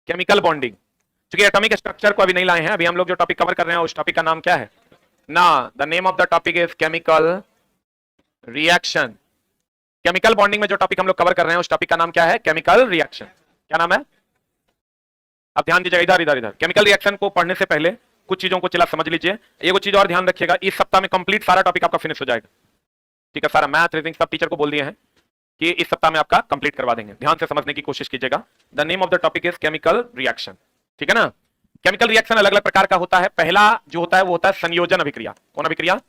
Chemical bonding. क्योंकि atomic structure को अभी नहीं लाए हैं, अभी हम लोग जो टॉपिक कवर कर रहे हैं उस टॉपिक का नाम क्या है ना, the name of the topic is chemical reaction. Chemical bonding में जो टॉपिक हम लोग कवर कर रहे हैं उस टॉपिक का नाम क्या है, केमिकल रिएक्शन। क्या नाम है? अब ध्यान दीजिएगा, इधर इधर इधर। केमिकल रिएक्शन को पढ़ने से पहले कुछ चीजों को चला समझ लीजिए। एक चीज और ध्यान रखिएगा, इस सप्ताह में कंप्लीट सारा टॉपिक आपका फिनिश हो जाएगा। ठीक है, सारा मैथ रीजनिंग सब टीचर को बोल दिए हैं कि इस सप्ताह में आपका कंप्लीट करवा देंगे। ध्यान से समझने की कोशिश कीजिएगा। The name of the topic is chemical reaction. ठीक है ना। केमिकल रिएक्शन अलग अलग प्रकार का होता है। पहला जो होता है वो होता है संयोजन अभिक्रिया। कौन अभिक्रिया?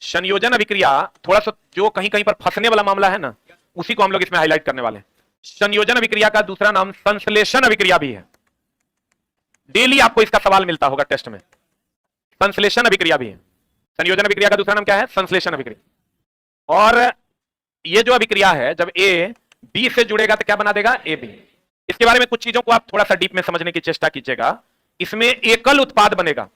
संयोजन अभिक्रिया। थोड़ा सा जो कहीं कहीं पर फंसने वाला मामला है ना, उसी को हम लोग इसमें हाईलाइट करने वाले हैं। संयोजन अभिक्रिया का दूसरा नाम संश्लेषण अभिक्रिया भी है। डेली आपको इसका सवाल मिलता होगा टेस्ट में। संश्लेषण अभिक्रिया भी है। संयोजन अभिक्रिया का दूसरा नाम क्या है? संश्लेषण अभिक्रिया। और ये जो अभिक्रिया है, जब ए बी से जुड़ेगा तो क्या बना देगा? A B. इसके बारे में कुछ चीजों को आप थोड़ा सा डीप में समझने की चेष्टा कीजिएगा। इसमें एकल उत्पाद बनेगा।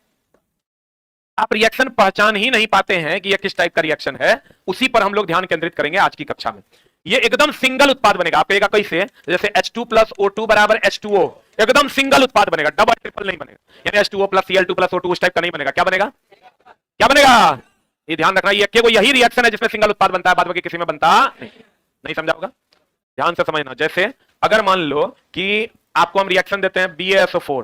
आप रिएक्शन पहचान ही नहीं पाते हैं कि यह किस टाइप का रिएक्शन है, उसी पर हम लोग ध्यान केंद्रित करेंगे आज की कक्षा में। ये एकदम सिंगल उत्पाद बनेगा। आप कहेगा कैसे? जैसे H2 प्लस O2 बराबर H2O, एकदम सिंगल उत्पाद बनेगा, डबल ट्रिपल नहीं बनेगा। यानी H2O plus Cl2 plus O2 उस टाइप का नहीं बनेगा। क्या बनेगा? क्या बनेगा? ये ध्यान रखना, ये केवल यही रिएक्शन है जिसमें सिंगल उत्पाद बनता है, बाद बाकी किसी में बनता नहीं समझा होगा? ध्यान से समझना। जैसे अगर मान लो कि आपको हम रिएक्शन देते हैं BaSO4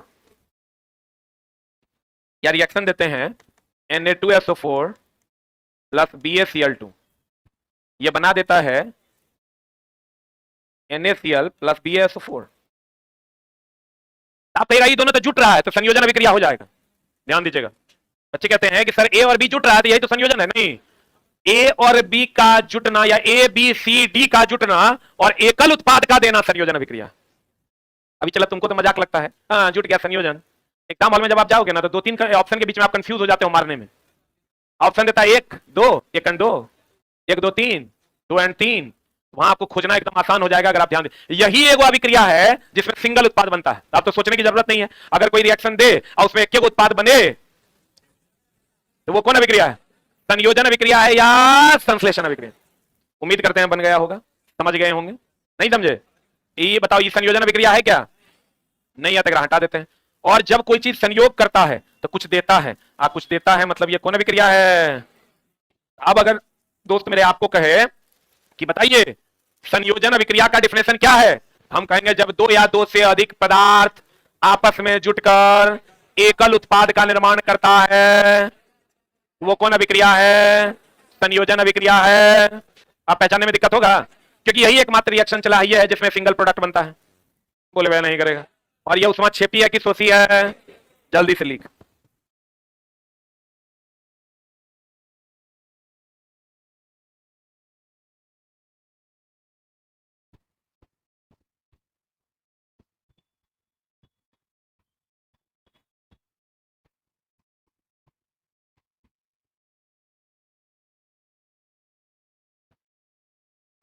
या रिएक्शन देते हैं Na2SO4 प्लस BaCl2, ये बना देता है NaCl प्लस BaSO4। आप कह रहा ये दोनों तो जुट रहा है तो संयोजन अभिक्रिया हो जाएगा। ध्यान दीजिएगा। बच्चे कहते हैं कि सर ए और बी जुट रहा है तो यही तो संयोजन है। नहीं, ए और बी का जुटना या ए बी सी डी का जुटना और एकल उत्पाद का देना संयोजन अभिक्रिया। अभी चला तुमको तो मजाक लगता है, हाँ जुट गया संयोजन। एग्जाम हॉल में जब आप जाओगे ना तो दो तीन ऑप्शन के बीच में आप कंफ्यूज हो जाते हो मारने में। ऑप्शन देता है 1 2 1 एंड 2, 1 2 3, 2 एंड 3। वहां आपको खोजना एकदम आसान हो जाएगा अगर आप ध्यान दें। यही एक अभिक्रिया है जिसमें सिंगल उत्पाद बनता है। आप तो सोचने की जरूरत नहीं है। अगर कोई रिएक्शन दे और उसमें एक उत्पाद बने तो वो कौन अभिक्रिया है? संयोजन अभिक्रिया है या संश्लेषण अभिक्रिया? उम्मीद करते हैं बन गया होगा, समझ गए होंगे। नहीं समझे? ये बताओ, ये संयोजन अभिक्रिया है क्या? नहीं आता, हटा देते हैं। और जब कोई चीज संयोग करता है तो कुछ देता है, कुछ देता है, मतलब ये कौन अभिक्रिया है? अब अगर दोस्त मेरे आपको कहे कि बताइए संयोजन अभिक्रिया का डिफिनेशन क्या है, हम कहेंगे जब दो या दो से अधिक पदार्थ आपस में जुटकर एकल उत्पाद का निर्माण करता है, वो कौन अभिक्रिया है? संयोजन अभिक्रिया है। आप पहचानने में दिक्कत होगा क्योंकि यही एकमात्र रिएक्शन चला ही है जिसमें सिंगल प्रोडक्ट बनता है। बोले वह नहीं करेगा। और ये उसमें छेपी है कि सोसी है? जल्दी से लिख।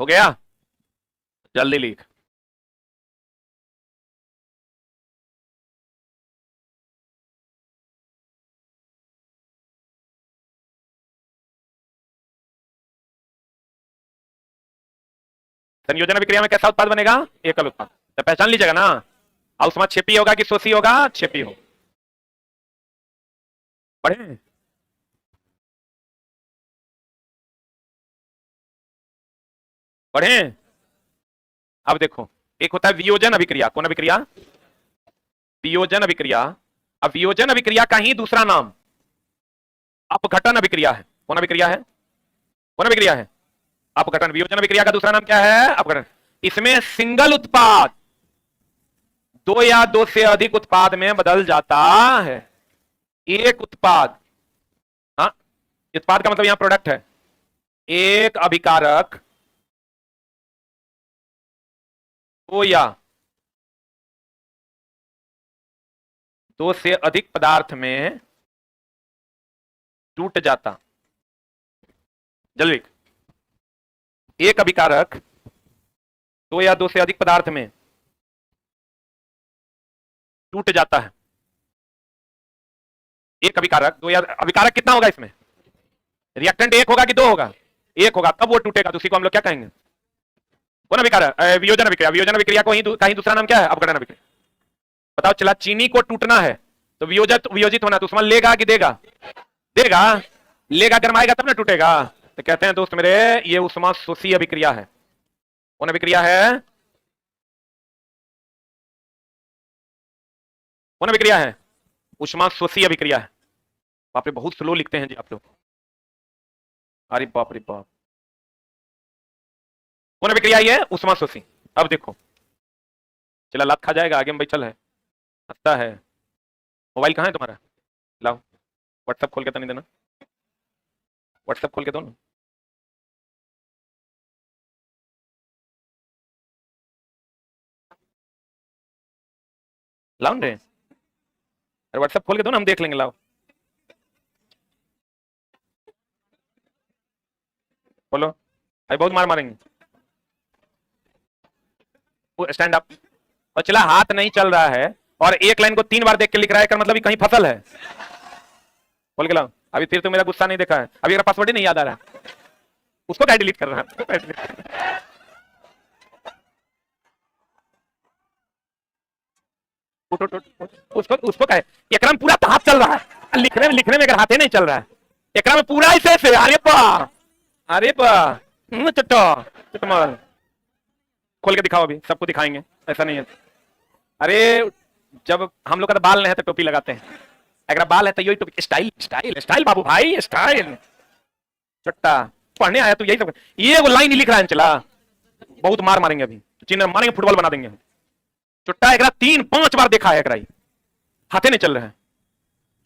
हो गया? जल्दी लिख। संयोजन अभिक्रिया में कैसा उत्पाद बनेगा? एकल उत्पाद। तो पहचान लीजिएगा ना। और उसमें छेपी होगा कि सोसी होगा? छेपी हो। पढ़े? पढ़े? अब देखो, एक होता है वियोजन अभिक्रिया। कौन अभिक्रिया? वियोजन अभिक्रिया। अब वियोजन अभिक्रिया का ही दूसरा नाम अपघटन अभिक्रिया है। कौन अभिक्रिया है? कौन अभिक्रिया है? अपघटन। वियोजन अभिक्रिया का दूसरा नाम क्या है? अपघटन। इसमें सिंगल उत्पाद दो या दो से अधिक उत्पाद में बदल जाता है। एक उत्पाद, हाँ उत्पाद का मतलब यहां प्रोडक्ट है। एक अभिकारक दो या दो से अधिक पदार्थ में टूट जाता। जल्दी। एक अभिकारक दो या दो से अधिक पदार्थ में टूट जाता है। एक अभिकारक दो या अभिकारक कितना होगा इसमें? रिएक्टेंट एक होगा कि दो होगा? एक होगा, तब वो टूटेगा। तो उसी को हम लोग क्या कहेंगे? कौन अभिकारक? वियोजन अभिक्रिया। वियोजन अभिक्रिया को ही दूसरा नाम क्या है? अपघटन अभिक्रिया। बताओ, चला चीनी को टूटना है तो वियोजित वियोजित होना, तो उष्मा लेगा कि देगा? देगा। लेगा, गरमाएगा तब ना टूटेगा। तो कहते हैं दोस्त मेरे, ये उष्मा शोषी अभिक्रिया है। कौन अभिक्रिया है? कौन अभिक्रिया है? उष्मा शोषी अभिक्रिया है। बाप रे, बहुत स्लो लिखते हैं जी आप लोग। अरे बाप रे बाप। कौन अभिक्रिया ये है? उष्मा शोषी। अब देखो, चला लात खा जाएगा, आगे में बैठल है, हंसता है। मोबाइल कहाँ है तुम्हारा? लाओ, व्हाट्सएप खोल के तो नहीं देना, व्हाट्सएप खोल के दो ना। लाओ रे, अरे व्हाट्सएप खोल के दो ना, हम देख लेंगे। लाओ बोलो, अरे बहुत मार मारेंगे। Stand up. और चला हाथ नहीं चल रहा है और एक लाइन को 3 बार देख के लिख रहा है, मतलब कहीं फसल है। बोल के लाओ। अभी फिर तो मेरा गुस्सा नहीं देखा है, अभी मेरा पासवर्ड ही नहीं याद आ रहा है। उसको क्या डिलीट कर रहा है? उसको उसको क्या है? एकरा में पूरा तो हाथ चल रहा है, लिखने में अगर हाथ ही नहीं चल रहा है, एकरा में पूरा ऐसे। अरे बा, अरे बा, चट्टो चटमल। खोल के दिखाओ, अभी सबको दिखाएंगे, ऐसा नहीं है। अरे जब हम लोग का तो बाल नहीं है तो टोपी लगाते हैं, अगर बाल है तो यही टोपी। स्टाइल स्टाइल स्टाइल बाबू भाई, स्टाइल। चट्टा पढ़ने आया तो यही सब, ये वो लाइन ही लिख रहा है। चला बहुत मार मारेंगे अभी, चिन्ह मारेंगे, फुटबॉल बना देंगे। चुट्टा एकरा 3-5 बार देखा है, एकरा हाथे नहीं चल रहे हैं,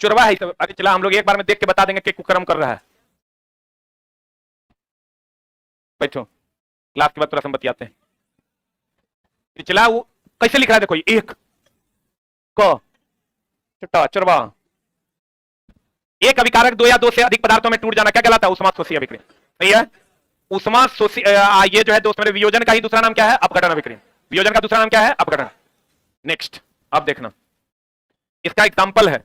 चुरवा है सब। अरे चला हम लोग एक बार में देख के बता देंगे कि कुकर्म कर रहा है। बैठो, क्लास के बाद थोड़ा हम बतियाते हैं। चला वो कैसे लिख रहा है, देखो, एक क चुट्टा चुरवा। एक अभिकारक 2 या 2 से अधिक पदार्थों में टूट जाना क्या कहलाता है? उष्मा शोषी अभिक्रिया। सही है, उष्मा शोषी। ये जो है दोस्त मेरे, वियोजन का ही दूसरा नाम क्या है? अपघटन अभिक्रिया। वियोजन का दूसरा नाम क्या है? अपघटन। नेक्स्ट, अब देखना, इसका एग्जांपल है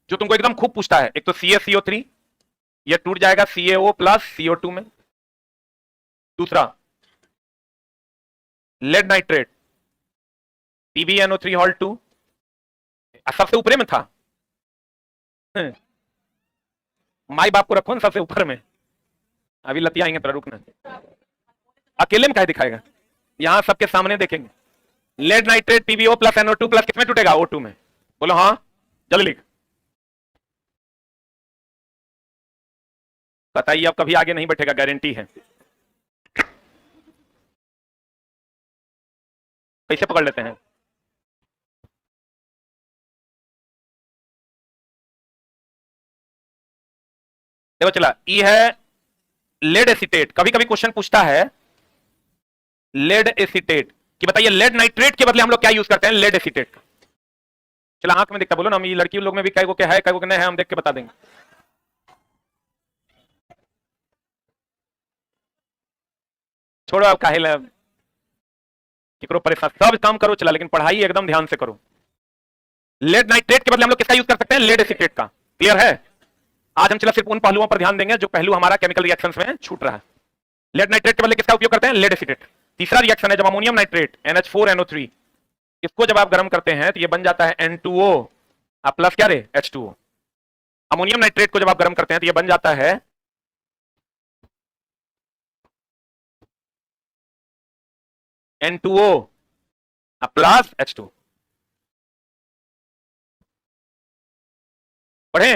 जो तुमको एकदम खूब पूछता है। एक तो CaCO3, ये टूट जाएगा CaO प्लस CO2 में। दूसरा लेड नाइट्रेट, PbNO3 सबसे ऊपर में था। माई बाप को रखो ना सबसे ऊपर में, अभी लतियाएंगे तो रुकना। अकेले में क्या दिखाएगा, यहां सबके सामने देखेंगे। Lead nitrate PbO plus NO2 plus किसमें टूटेगा? O2 में। बोलो हाँ, जल्दी लिख। बताइए, अब कभी आगे नहीं बैठेगा, गारंटी है। कैसे पकड़ लेते हैं? देखो चला, ई है लेड एसीटेट। कभी कभी क्वेश्चन पूछता है लेड एसीटेट कि बताइए लेड नाइट्रेट के बदले हम लोग क्या यूज करते हैं? Lead acetate. चला आंख में दिखता, बोलो ना, हम ये लड़की लोग में भी कई को क्या है, कई को नहीं है, हम देख के बता देंगे। छोड़ो अब काहे करो परेशान, सब काम करो चला, लेकिन पढ़ाई एकदम ध्यान से करो। लेड नाइट्रेट के बदले हम लोग किसका यूज कर सकते हैं? लेड एसीटेट का। क्लियर है? आज हम चला सिर्फ उन पहलुओं पर ध्यान देंगे जो पहलू हमारा केमिकल रिएक्शंस में छूट रहा है। लेड नाइट्रेट के बदले किसका उपयोग करते हैं? Lead acetate. तीसरा रिएक्शन है जब अमोनियम नाइट्रेट NH4NO3, इसको जब आप गर्म करते हैं तो ये बन जाता है N2O प्लस क्या रे? H2O। अमोनियम नाइट्रेट को जब आप गर्म करते हैं तो ये बन जाता है N2O प्लस H2। पढ़े?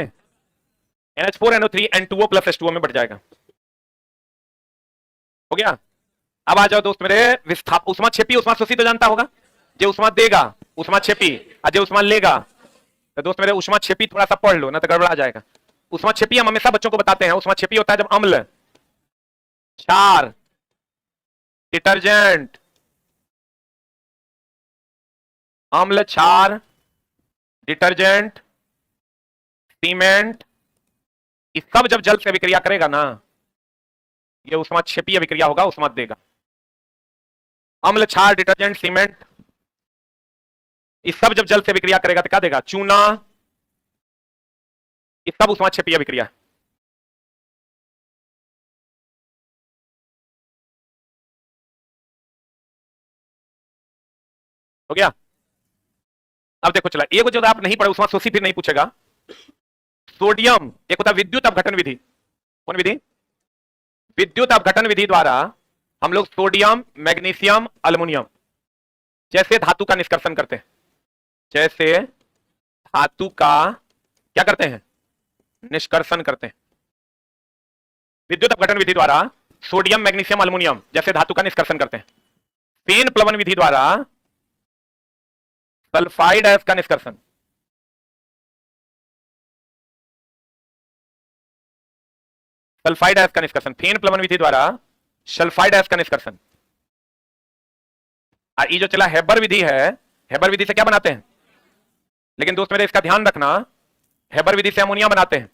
NH4NO3 N2O प्लस H2O में बढ़ जाएगा। हो गया? अब आ जाओ दोस्त मेरे, विस्थाप। उष्मा छेपी उष्मा शोषी तो जानता होगा, जो उष्मा देगा उष्मा छेपी, और जो उष्मा लेगा। तो दोस्त मेरे, उष्मा छेपी थोड़ा सा पढ़ लो ना तो गड़बड़ा जाएगा। उष्मा छेपी हम हमेशा बच्चों को बताते हैं, उष्मा छेपी होता है जब अम्ल, क्षार, डिटर्जेंट, अम्ल, क्षार, डिटर्जेंट, सीमेंट, ये सब जब जल से अभिक्रिया करेगा ना, ये उष्मा छेपी अभिक्रिया होगा, उष्मा देगा। अम्ल, क्षार, डिटर्जेंट, सीमेंट, ये सब जब जल से अभिक्रिया करेगा तो क्या देगा? चूना। ये सब उष्मा छेपी अभिक्रिया। हो गया? अब देखो चला, एक जो आप नहीं पढ़े उसमें सोची फिर नहीं पूछेगा। सोडियम, एक होता है विद्युत अपघटन विधि। कौन विधि? विद्युत अपघटन विधि द्वारा हम लोग सोडियम, मैग्नीशियम, अल्युमिनियम जैसे धातु का निष्कर्षण करते हैं। जैसे धातु का क्या करते हैं? निष्कर्षण करते हैं। विद्युत अपघटन विधि द्वारा सोडियम, मैग्नीशियम, अल्युमिनियम जैसे धातु का निष्कर्षण करते हैं। फेन प्लवन विधि द्वारा सल्फाइड अयस्क का निष्कर्षण। सल्फाइड अयस्क का निष्कर्षण, फेन प्लवन विधि द्वारा सल्फाइड अयस्क का निष्कर्षण। और ये जो चला हेबर विधि है, हेबर विधि से क्या बनाते हैं? लेकिन दोस्त मेरे इसका ध्यान रखना, हेबर विधि से अमोनिया बनाते हैं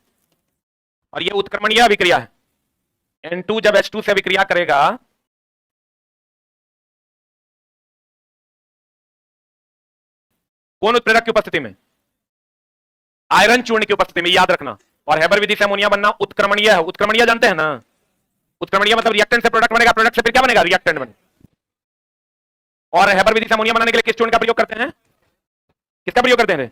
और ये उत्क्रमणीय अभिक्रिया है। N2 जब H2 से अभिक्रिया करेगा कौन उत्प्रेरक की उपस्थिति में? आयरन चूर्ण की उपस्थिति में, याद रखना। और हेबर विधि से अमोनिया बनना उत्क्रमणीय है। उत्क्रमणीय जानते हैं ना? उत्क्रमणीय मतलब रिएक्टेंट से प्रोडक्ट बनेगा, प्रोडक्ट से फिर क्या बनेगा? रिएक्टेंट बनेगा। और हेबर विधि से अमोनिया बनाने के लिए किस चूर्ण का प्रयोग करते हैं? किसका प्रयोग करते हैं?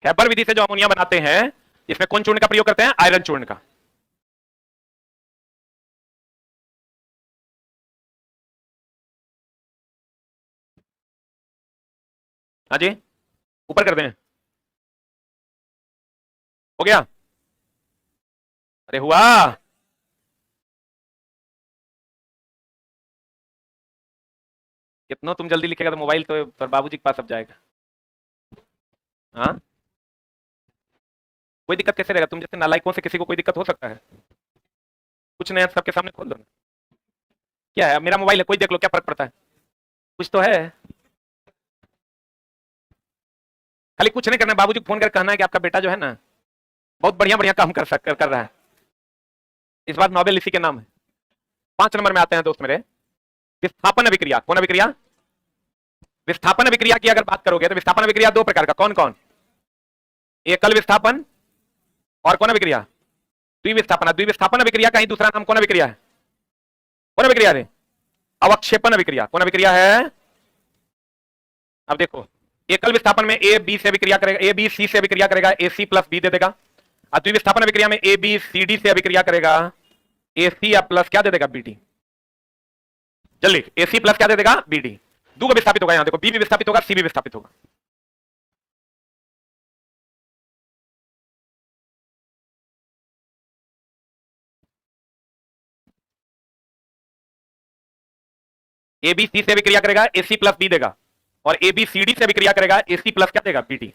हेबर विधि से जो अमोनिया बनाते हैं इसमें कौन चूर्ण का प्रयोग करते हैं? आयरन चूर्ण का। हाँ जी, ऊपर कर दें। हो गया? अरे हुआ। कितना तुम जल्दी लिखेगा तो मोबाइल तो बाबूजी के पास अब जाएगा। हाँ, कोई दिक्कत कैसे रहेगा? तुम जैसे नालायकों से किसी को कोई दिक्कत हो सकता है? कुछ नहीं, सबके सामने खोल दो ना। क्या है, मेरा मोबाइल है, कोई देख लो, क्या फर्क पड़ता है? कुछ तो है। खाली कुछ नहीं करना, बाबूजी को फोन कर कहना है कि आपका बेटा जो है ना बहुत बढ़िया बढ़िया काम कर रहा है। इस बार नोबेल इसी के नाम है। 5 नंबर में आते हैं दोस्त मेरे, विस्थापन अभिक्रिया। कौन अभिक्रिया? विस्थापन अभिक्रिया की अगर बात करोगे तो विस्थापन अभिक्रिया 2 प्रकार का। कौन कौन? एकल विस्थापन और कौन अभिक्रिया? द्विविस्थापन। द्विविस्थापन अभिक्रिया का ही दूसरा नाम कौन अभिक्रिया है? कौन अभिक्रिया है? अवक्षेपन अभिक्रिया। कौन अभिक्रिया है? अब देखो, एकल विस्थापन में ए बी से अभिक्रिया करेगा, ए बी सी से अभिक्रिया करेगा, ए सी प्लस बी दे देगा। और द्विविस्थापन अभिक्रिया में ए बी सी डी से अभिक्रिया करेगा, ए सी या प्लस क्या दे देगा? B D. जल्दी, ए सी प्लस क्या दे देगा? B D. दो को विस्थापित होगा, यहां देखो, बी भी विस्थापित होगा, सी भी विस्थापित होगा। ए बी सी से अभिक्रिया करेगा, ए सी प्लस बी देगा। और ए बी सी डी से अभिक्रिया करेगा, ए सी प्लस क्या देगा? B D.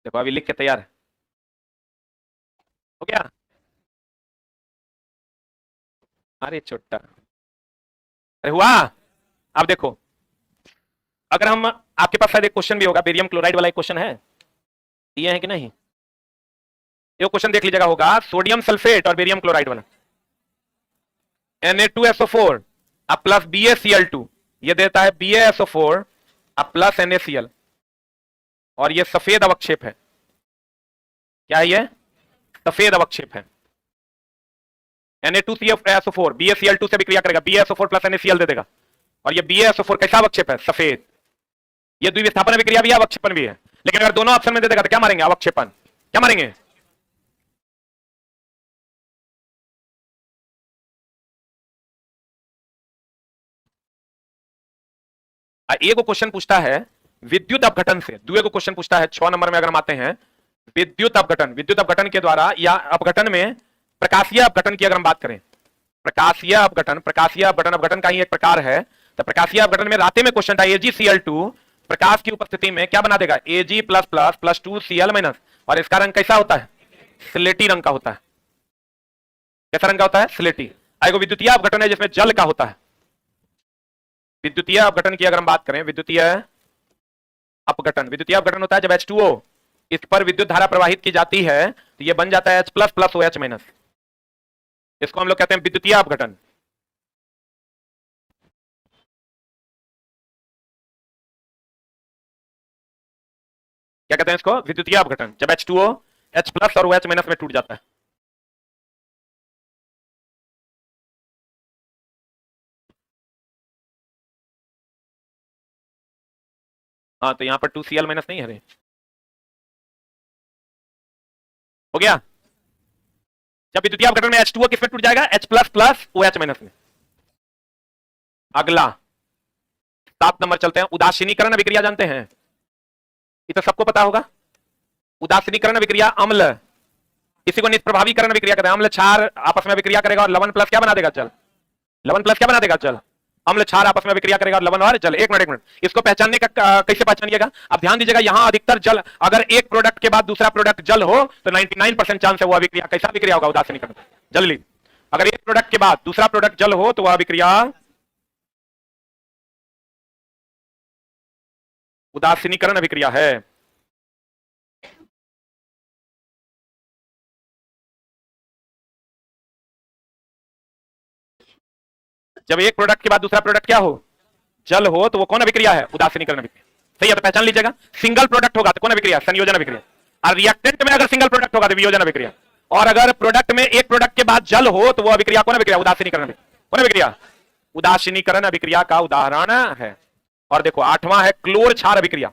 देखो अभी लिख के तैयार है। हो गया? अरे छोटा, अरे हुआ। अब देखो, अगर हम, आपके पास शायद एक क्वेश्चन भी होगा, बेरियम क्लोराइड वाला एक क्वेश्चन है, ये है कि नहीं? ये क्वेश्चन देख लीजिएगा, होगा सोडियम सल्फेट और बेरियम क्लोराइड वाला। Na2SO4 अब प्लस BaCl2, ये देता है BaSO4 अब प्लस NaCl, और ये सफेद अवक्षेप है। क्या है ये? सफेद अवक्षेप है। Na2SO4 BaCl2 से विक्रिया करेगा, BaSO4 प्लस NaCl दे देगा। और ये BaSO4 कैसा अवक्षेप है? सफेद। ये द्विविस्थापन विक्रिया भी है, अवक्षेपन भी है। लेकिन अगर दोनों ऑप्शन में दे देगा तो क्या मारेंगे? अवक्षेपन। क्या मारेंगे? एक क्वेश्चन पूछता है विद्युत अपघटन से, दूसरे को क्वेश्चन पूछता है 6 नंबर में, अगर हम आते हैं विद्युत अपघटन। विद्युत अपघटन के द्वारा या अपघटन में प्रकाशीय अपघटन की अगर हम बात करें, प्रकाशीय अपघटन, प्रकाशीय अपघटन अपघटन का ही एक प्रकार है। तो प्रकाशीय अपघटन में राते में क्वेश्चन था, AgCl2 प्रकाश की उपस्थिति में क्या बना देगा? Ag plus plus plus 2Cl minus. और इसका रंग कैसा होता है? स्लेटी रंग का होता है। कैसा रंग का होता है? स्लेटी। आएगा विद्युतीय अपघटन है जिसमें जल का होता है। विद्युतीय अपघटन की अगर हम बात करें, विद्युतीय अपघटन, विद्युतीय अपघटन होता है जब H2O इस पर विद्युत धारा प्रवाहित की जाती है तो ये बन जाता है H plus plus OH minus. इसको हम लोग कहते हैं विद्युतीय अपघटन। क्या कहते हैं इसको, विद्युतीय अपघटन, जब H2O H प्लस और OH माइनस में टूट जाता है। हाँ तो यहां पर 2Cl माइनस नहीं है रे, हो गया। जब विद्युतीय अपघटन में H2O किस में टूट जाएगा, H plus plus OH minus में। अगला 7 नंबर चलते हैं, उदासीनीकरण अभिक्रिया जानते हैं, ये तो सबको पता होगा। उदासीनीकरण अभिक्रिया, अम्ल इसी को निष्प्रभावीकरण अभिक्रिया कहते हैं। अम्ल क्षार आपस में अभिक्रिया करेगा और लवण प्लस क्या बना देगा, जल। लवण प्लस क्या बना देगा, जल। अम्ल क्षार आपस में अभिक्रिया करेगा और लवण और जल। एक मिनट इसको पहचानने का कैसे पहचानिएगा, अब ध्यान दीजिएगा, यहां अधिकतर जल, अगर एक प्रोडक्ट के बाद दूसरा प्रोडक्ट जल हो तो 99% चांस है वो अभिक्रिया कैसा अभिक्रिया होगा, उदासीनीकरण, जल्दी। अगर एक प्रोडक्ट के बाद दूसरा प्रोडक्ट जल हो तो वह अभिक्रिया उदासीनीकरण अभिक्रिया है। जब एक प्रोडक्ट के बाद दूसरा प्रोडक्ट क्या हो, जल हो, तो वो कौन अभिक्रिया है, उदासीनीकरण अभिक्रिया। सही है, तो पहचान लीजिएगा। सिंगल प्रोडक्ट होगा तो कौन अभिक्रिया, संयोजन अभिक्रिया। और रिएक्टेंट में अगर सिंगल प्रोडक्ट होगा तो वियोजन अभिक्रिया। और अगर प्रोडक्ट में एक प्रोडक्ट के बाद जल हो तो वो अभिक्रिया कौन अभिक्रिया, उदासीनीकरण अभिक्रिया। कौन अभिक्रिया, उदासीनीकरण अभिक्रिया का उदाहरण है। और देखो 8वां है क्लोर क्षार अभिक्रिया।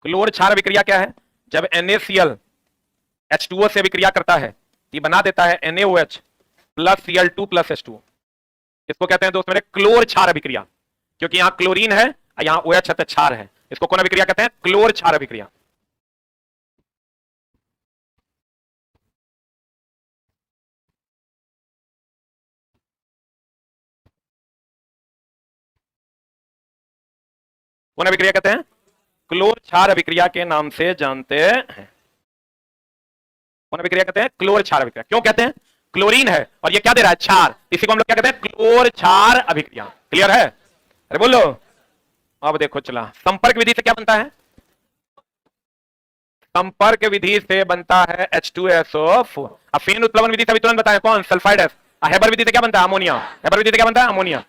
क्लोर क्षार अभिक्रिया क्या है, जब NaCl H2O से अभिक्रिया करता है, ये बना देता है NaOH plus Cl2 plus H2O। इसको कहते हैं दोस्त मेरे क्लोर क्षार अभिक्रिया, क्योंकि यहां क्लोरीन है, यहां OH है, क्षार है। इसको कौन अभिक्रिया कहते हैं, क्लोर क्षार अभिक्रिया। कौन अभिक्रिया कहते हैं, क्लोर क्षार अभिक्रिया के नाम से जानते हैं। कौन अभिक्रिया कहते हैं, क्लोर क्षार अभिक्रिया। क्यों कहते हैं, क्लोरीन है और ये क्या दे रहा है, क्षार, इसी को हम लोग क्या कहते हैं, क्लोर क्षार अभिक्रिया। क्लियर है, अरे बोलो। अब देखो चला, संपर्क विधि से क्या बनता है, संपर्क विधि से बनता है H2SO4। अब फेन उत्प्लवन विधि से भी तुरंत बताएं, कौन, सल्फाइड एस। हेबर विधि से क्या बनता है, अमोनिया। हेबर विधि से क्या बनता है, अमोनिया।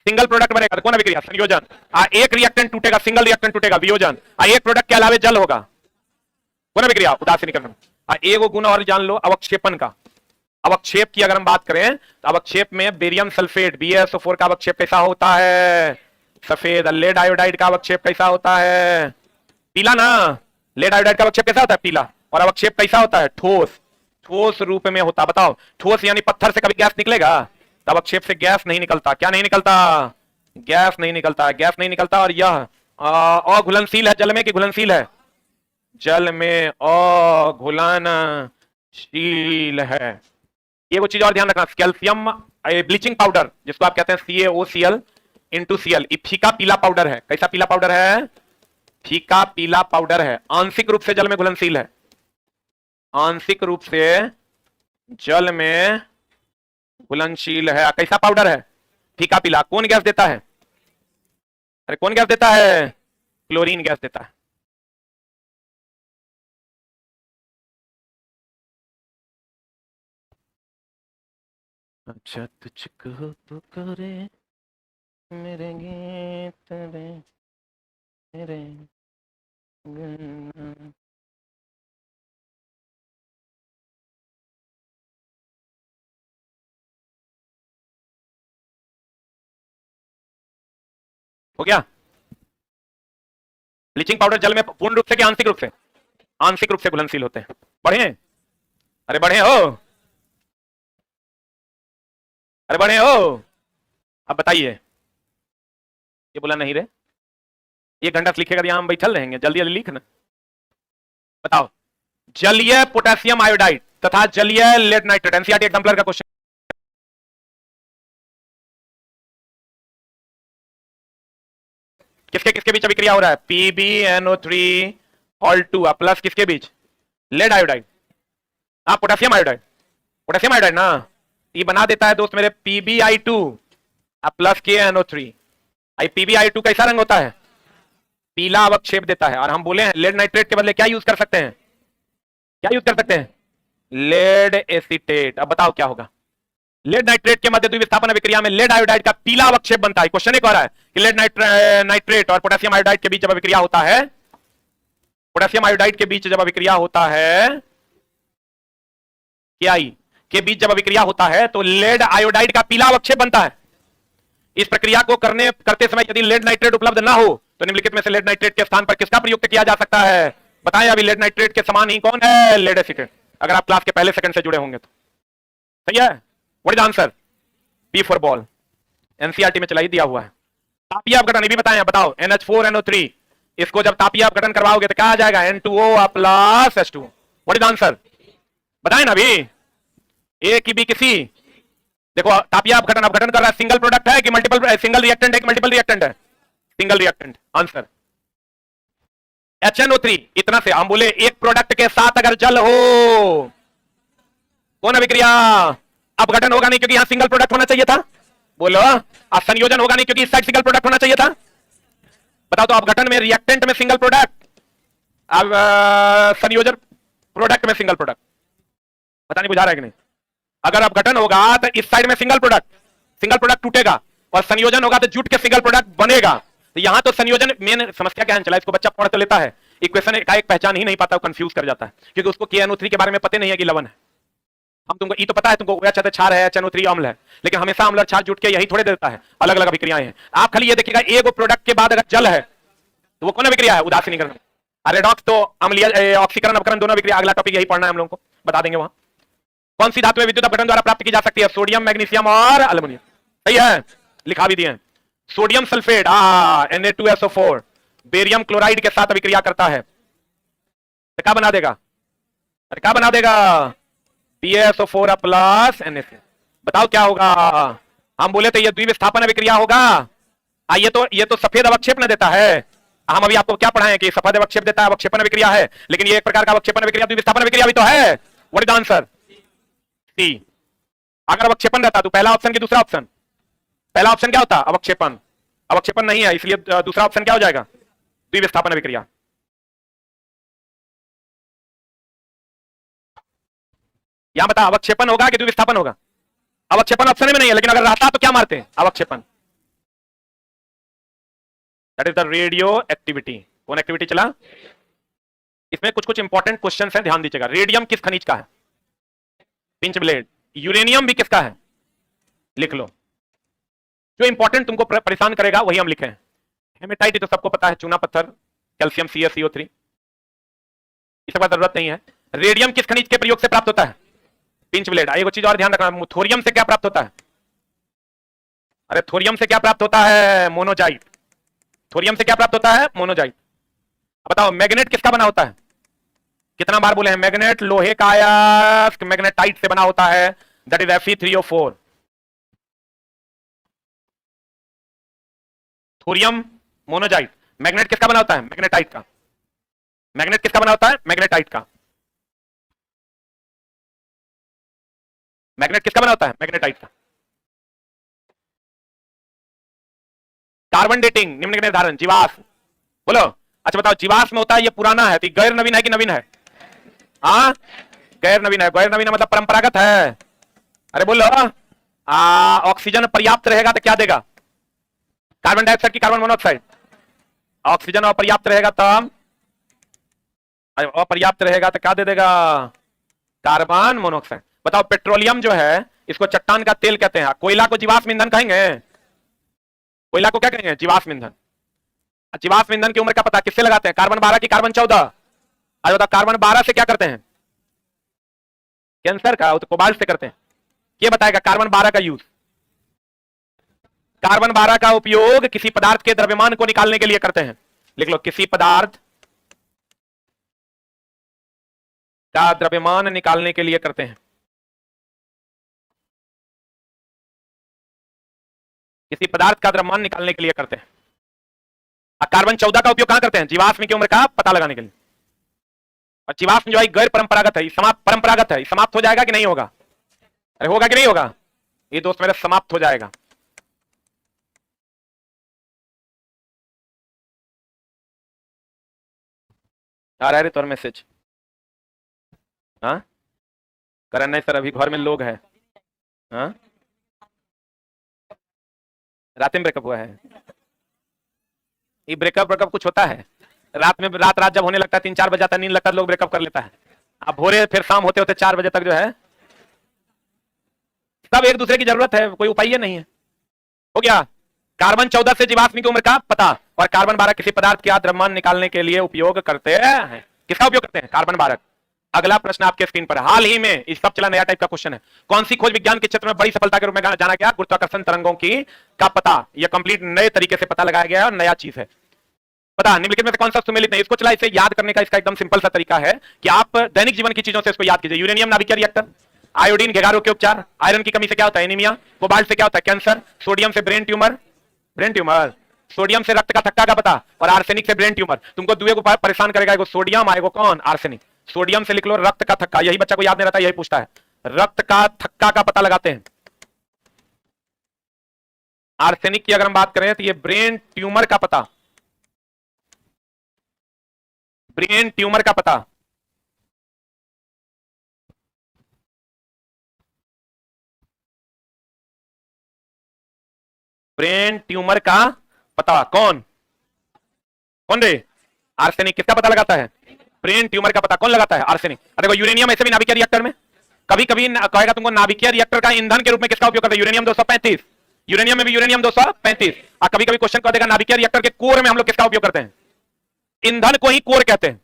सिंगल प्रोडक्ट बनेगा तो कौन अभिक्रिया, संयोजन। एक रिएक्टेंट टूटेगा, सिंगल रिएक्टेंट टूटेगा, वियोजन। एक प्रोडक्ट के अलावे जल होगा, कौन अभिक्रिया, उदासीनीकरण। एक गुण और जान लो, अवक्षेपण का। अवक्षेप की अगर हम बात करें तो अवक्षेप में बेरियम सल्फेट BaSO4 का अवक्षेप कैसा होता है, सफेद। लेड आयोडाइड का अवक्षेप कैसा होता है, पीला ना। लेड आयोडाइड का अवक्षेप कैसा होता है, पीला। और अवक्षेप कैसा होता है, ठोस। ठोस रूप में होता, बताओ, ठोस यानी पत्थर से कभी गैस निकलेगा, तो अवक्षेप से गैस नहीं निकलता। क्या नहीं निकलता, गैस नहीं निकलता, गैस नहीं निकलता। और यह अघुलनशील है जल में कि घुलनशील है, जल में अघुलनशील है। ये वो चीज और ध्यान रखना, कैल्शियम ब्लीचिंग पाउडर जिसको आप कहते हैं CaOCl इंटू Cl, फीका पीला पाउडर है। कैसा पीला पाउडर है, फीका पीला पाउडर है। आंशिक रूप से जल में घुलनशील है, आंशिक रूप से जल में घुलनशील है। कैसा पाउडर है, फीका पीला। कौन गैस देता है, अरे कौन गैस देता है, क्लोरीन गैस देता है। अच्छा तुझको पुकारे मेरे गीत में मेरे हो गया। ब्लीचिंग पाउडर जल में पूर्ण रूप से क्या आंशिक रूप से, आंशिक रूप से घुलनशील होते हैं। बढ़े, अरे बढ़े हो, अरे बढ़े हो। अब बताइए, ये बोला नहीं रे, 1 घंटा से लिखेगा, यहां हम बैठल रहेंगे, जल्दी जल्दी लिखना। बताओ, जलीय पोटेशियम आयोडाइड तथा जलीय लेड नाइट्रेट, एनसीईआरटी एग्जाम्पलर का क्वेश्चन। किसके किसके बीच अभिक्रिया हो रहा है, PbNO3 ऑल2 प्लस किसके बीच, लेड आयोडाइड। हाँ पोटेशियम आयोडाइड, पोटेशियम आयोडाइड ना। ये बना देता है दोस्त मेरे PbI2 प्लस KNO3। PbI2 कैसा रंग होता है, पीला अवक्षेप देता है। और हम बोले हैं लेड नाइट्रेट के बदले क्या यूज कर सकते हैं, क्या यूज कर सकते हैं, लेड एसीटेट। अब बताओ क्या होगा, लेड नाइट्रेट के मध्य द्विविस्थापन अभिक्रिया में लेड आयोडाइड का पीला अवक्षेप बनता है। क्वेश्चन एक हो रहा है कि लेड नाइट्रेट और पोटेशियम आयोडाइड के बीच जब अभिक्रिया होता है, पोटेशियम आयोडाइड के बीच जब अभिक्रिया होता है, KI के बीच जब अभिक्रिया होता है तो लेड आयोडाइड का पीला अवक्षेप बनता है। इस प्रक्रिया को करते समय यदि लेड नाइट्रेट उपलब्ध ना हो तो निम्नलिखित में से लेड नाइट्रेट के स्थान पर किसका प्रयुक्त किया जा सकता है? बताएं। अभी लेड नाइट्रेट के समान ही कौन है? Lead acetate. अगर आप क्लास के पहले सेकंड से जुड़े होंगे तो सही है। What is answer? B for ball. NCERT में चलाई दिया हुआ है। तापीय अपघटन भी बताएं। बताओ NH4NO3 इसको जब तापीय अपघटन करवाओगे तो क्या आ जाएगा? N2O plus H2। What is answer? बताएं ना अभी। ए की बी किसी, देखो तापीय अपघटन कर रहा है, सिंगल प्रोडक्ट है कि मल्टीपल, सिंगल रिएक्टेंट है कि मल्टीपल रिएक्टेंट है? Single reactant. Answer HNO3। इतना से हम बोले एक प्रोडक्ट के साथ अगर जल हो, कौन अभिक्रिया? अपघटन होगा नहीं क्योंकि यहां सिंगल प्रोडक्ट होना चाहिए था। बोलो। अब संयोजन होगा नहीं क्योंकि इस साइड सिंगल प्रोडक्ट होना चाहिए था। बताओ तो अपघटन में रिएक्टेंट में सिंगल प्रोडक्ट, अब संयोजन प्रोडक्ट में सिंगल प्रोडक्ट। पता नहीं बुझा रहा है कि नहीं? अगर अपघटन होगा तो इस साइड में सिंगल प्रोडक्ट टूटेगा और संयोजन होगा तो जुट के सिंगल प्रोडक्ट बनेगा। तो यहां तो संयोजन मेन समस्या क्या है, चला इसको बच्चा पढ़ तो लेता है, इक्वेशन का एक पहचान ही नहीं पाता, कंफ्यूज कर जाता है क्योंकि उसको KNO3 के बारे में पता नहीं है कि लवण है। हम तुमको ये तो पता है, तुमको OH क्षार है, HNO3 अम्ल है, लेकिन हमेशा अम्ल और क्षार जुट के यही थोड़े देता है, अलग अलग अभिक्रियाएं हैं। आप खाली ये देखिएगा एक प्रोडक्ट के बाद अगर जल है तो वो कौन अभिक्रिया है? उदासीनीकरण। रेडॉक्स तो अम्लीय, ऑक्सीकरण अपकरण दोनों अभिक्रिया। अगला टॉपिक यही पढ़ना है हम लोगों को, बता देंगे वहां। कौन सी धातु में विद्युत अपघटन द्वारा प्राप्त की जा सकती है? सोडियम, मैग्नीशियम और एल्युमिनियम। सही है, लिखा भी दिए हैं। Sodium sulphate Na2SO4 barium chloride के साथ अभिक्रिया करता है तो क्या बना देगा? अरे क्या बना देगा? PaSO4 plus Na। बताओ क्या होगा? हम बोले तो ये द्विविस्थापन अभिक्रिया होगा। ये तो सफेद अवक्षेप न देता है। हम अभी आपको क्या पढ़ाएं कि सफेद अवक्षेप देता है, अवक्षेपन अभिक्रिया है, लेकिन ये एक प्रकार का अवक्षेपन अभिक्रिया द्विविस्थापन अभिक्रिया भी तो है। What is the answer? C. अगर अवक्षेपन रहता तो पहला ऑप्शन की दूसरा ऑप्शन, पहला ऑप्शन क्या होता? अवक्षेपन। अवक्षेपन नहीं है इसलिए दूसरा ऑप्शन क्या हो जाएगा? द्विविस्थापन अभिक्रिया। यहां बता अवक्षेपन होगा कि द्विविस्थापन होगा? अवक्षेपन ऑप्शन में नहीं है, लेकिन अगर रहता तो क्या मारते हैं? अवक्षेपन। That is the radioactivity. कौन एक्टिविटी चला? इसमें कुछ कुछ इंपॉर्टेंट क्वेश्चन हैं, ध्यान दीजिएगा। रेडियम किस खनिज का है? Pinch blade. यूरेनियम भी किसका है? लिख लो। जो इंपॉर्टेंट तुमको परेशान करेगा वही हम लिखे हैं। हेमेटाइट तो सबको पता है, चूना पत्थर, कैल्शियम CaCO3, इसके बाद जरूरत नहीं है। रेडियम किस खनिज के प्रयोग से प्राप्त होता है? Pinch blade. एक चीज और ध्यान रखना, थोरियम से क्या प्राप्त होता है? अरे थोरियम से क्या प्राप्त होता है? मोनोजाइट। थोरियम से क्या प्राप्त होता है? मोनोजाइट। बताओ मैग्नेट किसका बना होता है? कितना बार बोले हैं? मैग्नेट लोहे का अयस्क मैग्नेटाइट से बना होता है, that is Fe3O4। Thorium, monazite. Magnet किसका बना होता है? मैग्नेटाइट का। मैग्नेट किसका बना होता है? मैग्नेटाइट का। मैग्नेट किसका बना होता है? मैग्नेटाइट का। कार्बन डेटिंग, निम्न के निर्धारण। जीवाश्म। बोलो। अच्छा बताओ, जीवाश्म होता है ये पुराना है तो गैर नवीन है कि नवीन है? हाँ, गैर नवीन है। गैर नवीन मतलब परंपरागत है। अरे बोलो। ऑक्सीजन पर्याप्त रहेगा तो क्या देगा? कार्बन डाइऑक्साइड की कार्बन मोनोऑक्साइड। ऑक्सीजन अपर्याप्त रहेगा तब, अपर्याप्त रहेगा तो क्या दे देगा? Carbon monoxide. बताओ पेट्रोलियम जो है इसको चट्टान का तेल कहते हैं, कोयला को जीवाश्म ईंधन कहेंगे? कोयला को क्या कहेंगे? जीवाश्म ईंधन। जीवाश्म ईंधन की उम्र क्या पता किससे लगाते हैं? कार्बन 12 की कार्बन 14? अरे बताओ कार्बन 12 से क्या करते हैं? कैंसर का तो कोबाल्ट से करते हैं। ये बताएगा कार्बन 12 का यूज। कार्बन 12 का उपयोग किसी पदार्थ के द्रव्यमान को निकालने के लिए करते हैं। लिख लो, किसी पदार्थ का द्रव्यमान निकालने के लिए करते हैं। किसी पदार्थ का द्रव्यमान निकालने के लिए करते हैं। कार्बन 14 का उपयोग कहां करते हैं? जीवाश्म की उम्र का पता लगाने के लिए। और जीवाश्म जो है गैर परंपरागत है, परंपरागत है, समाप्त हो जाएगा कि नहीं होगा? अरे होगा कि नहीं होगा? ये दोस्त मेरा समाप्त हो जाएगा। आ रहा है तुम्हारा मैसेज? हाँ, करण नहीं सर, अभी घर में लोग हैं। हाँ रात में ब्रेकअप हुआ है? ये ब्रेकअप कुछ होता है? रात जब होने लगता है 3-4 बजे जाता नींद लगता है, लोग ब्रेकअप कर लेता है। अब भोरे फिर शाम होते होते 4 बजे तक जो है सब एक दूसरे की जरूरत है, कोई उपाय नहीं है। हो गया। कार्बन 14 से जीवाश्म की उम्र का पता, और कार्बन 12 किसी पदार्थ का द्रव्यमान निकालने के लिए उपयोग करते हैं। किसका उपयोग करते हैं? कार्बन 12। अगला प्रश्न आपके स्क्रीन पर, हाल ही में इस सब चला नया टाइप का क्वेश्चन है, कौन सी खोज विज्ञान के क्षेत्र में बड़ी सफलता के रूप में जाना गया? गुरुत्वाकर्षण तरंगों की का पता। यह कंप्लीट नए तरीके से पता लगाया गया है और नया चीज है। पता निम्नलिखित में से कौन सा सुमेलित नहीं? इसको चला, इसे याद करने का इसका एकदम सिंपल सा तरीका है कि आप दैनिक जीवन की चीजों से इसको याद कीजिए। यूरेनियम नाभिकीय रिएक्टर, आयोडीन घेगारों के उपचार, आयरन की कमी से क्या होता है? एनीमिया, कोबाल्ट से क्या होता है? कैंसर, सोडियम से ब्रेन ट्यूमर, सोडियम से रक्त का थक्का का पता, और आर्सेनिक से ब्रेन ट्यूमर। तुमको दुए को परेशान करेगा, एगो सोडियम आएगो कौन? आर्सेनिक। सोडियम से लिख लो रक्त का थक्का, यही बच्चा को याद नहीं रहता, यही पूछता है। रक्त का थक्का का पता लगाते हैं। आर्सेनिक की अगर हम बात करें तो ये ब्रेन ट्यूमर का पता, ब्रेन ट्यूमर का पता। ब्रेन ट्यूमर का पता कौन रे? आर्सेनिक। किसका पता लगाता है? ब्रेन ट्यूमर का पता कौन लगाता है? आर्सेनिक। देखो यूरेनियम ऐसे भी नाभिकीय रिएक्टर में कभी कभी कहेगा तुमको नाभिकीय रिएक्टर का ईंधन के रूप में किसका उपयोग करता है? यूरेनियम 235। यूरेनियम में भी यूरेनियम 235। और कभी कभी क्वेश्चन कर देगा नाभिकीय रिएक्टर के कोर में हम लोग किसका उपयोग करते हैं? ईंधन को ही कोर कहते हैं।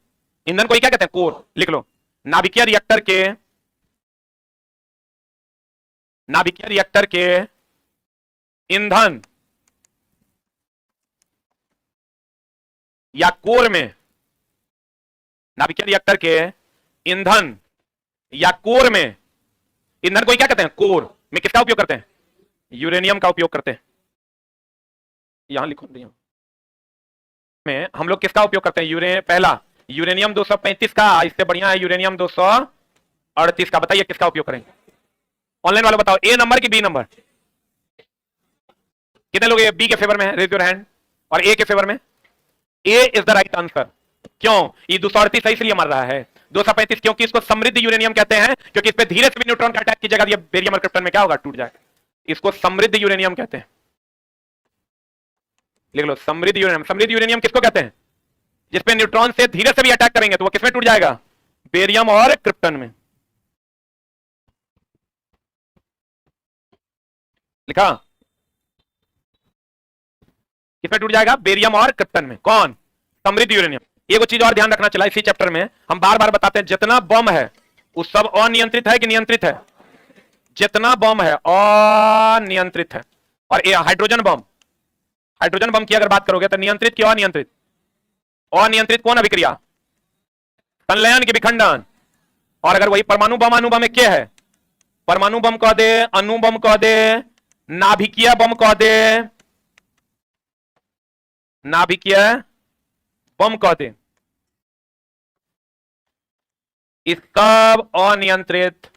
ईंधन को ही क्या कहते हैं? कोर। लिख लो, नाभिकीय रिएक्टर के ईंधन या कोर में, नाभिकीय रिएक्टर के ईंधन या कोर में, ईंधन को ही क्या कहते हैं? कोर में किसका उपयोग करते हैं? यूरेनियम का उपयोग करते हैं। यहां लिखो, में हम लोग किसका उपयोग करते हैं? पहला यूरेनियम 235 का, इससे बढ़िया है यूरेनियम 238 का। बताइए किसका उपयोग करेंगे? ऑनलाइन वालों बताओ, ए नंबर की बी नंबर? कितने लोग बी के फेवर में है? Raise your hand. और ए के फेवर में? A is the right answer. क्यों? ये 238 इसलिए मर रहा है। 235 क्योंकि इसको समृद्ध यूरेनियम कहते हैं, क्योंकि इस पे धीरे से भी न्यूट्रॉन का अटैक कीजिएगा, ये बेरियम और क्रिप्टन में क्या होगा? टूट जाएगा। इसको समृद्ध यूरेनियम कहते हैं। लिख लो, समृद्ध यूरेनियम। समृद्ध यूरेनियम किसको कहते हैं? जिसपे न्यूट्रॉन से धीरे से भी अटैक करेंगे तो वो किसमें टूट जाएगा? बेरियम और क्रिप्टन में। लिखा? किसमें टूट जाएगा? बेरियम और क्रिप्टन में। कौन? समृद्ध यूरेनियम। एक चीज और ध्यान रखना चला इसी चैप्टर में, हम बार बार बताते हैं जितना बम है वो सब अनियंत्रित है कि नियंत्रित है? जितना बम है अनियंत्रित है। और ये हाइड्रोजन बम की अगर बात करोगे तो नियंत्रित कि अनियंत्रित? अनियंत्रित कौन अभिक्रिया? संलयन की विखंडन। और अगर वही परमाणु बम अणुबम एक है, परमाणु बम कह दे, अणुबम कह दे, नाभिकीय बम कह दे, नाभिकीय बम कह दे, इसका अनियंत्रित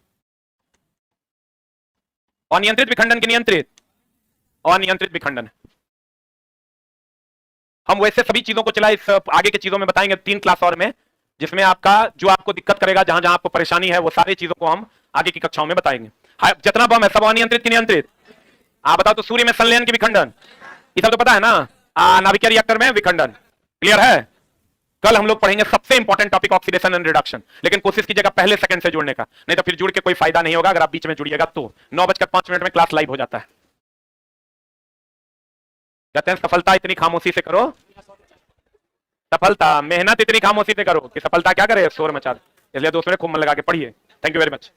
विखंडन की नियंत्रित? अनियंत्रित विखंडन। हम वैसे सभी चीजों को चला इस आगे की चीजों में बताएंगे 3 क्लास और में, जिसमें जो आपको दिक्कत करेगा, जहां जहां आपको परेशानी है, वो सारी चीजों को हम आगे की कक्षाओं में बताएंगे। जितना बम है सब अनियंत्रित की नियंत्रित? आप बताओ तो। सूर्य में संलयन की विखंडन, ये सब तो पता है ना? नाभिकीय रिएक्टर में विखंडन। क्लियर है? कल हम लोग पढ़ेंगे सबसे important topic oxidation and reduction, लेकिन कोशिश कीजिएगा पहले सेकंड से जुड़ने का, नहीं तो फिर जुड़ के कोई फायदा नहीं होगा। अगर आप बीच में जुड़िएगा तो 9:05 में क्लास लाइव हो जाता है। कहते हैं सफलता इतनी खामोशी से करो, सफलता मेहनत इतनी खामोशी से करो कि सफलता क्या करे? शोर मचा दे। इसलिए दोस्तों ने खूब मन लगा के पढ़िए। Thank you very much.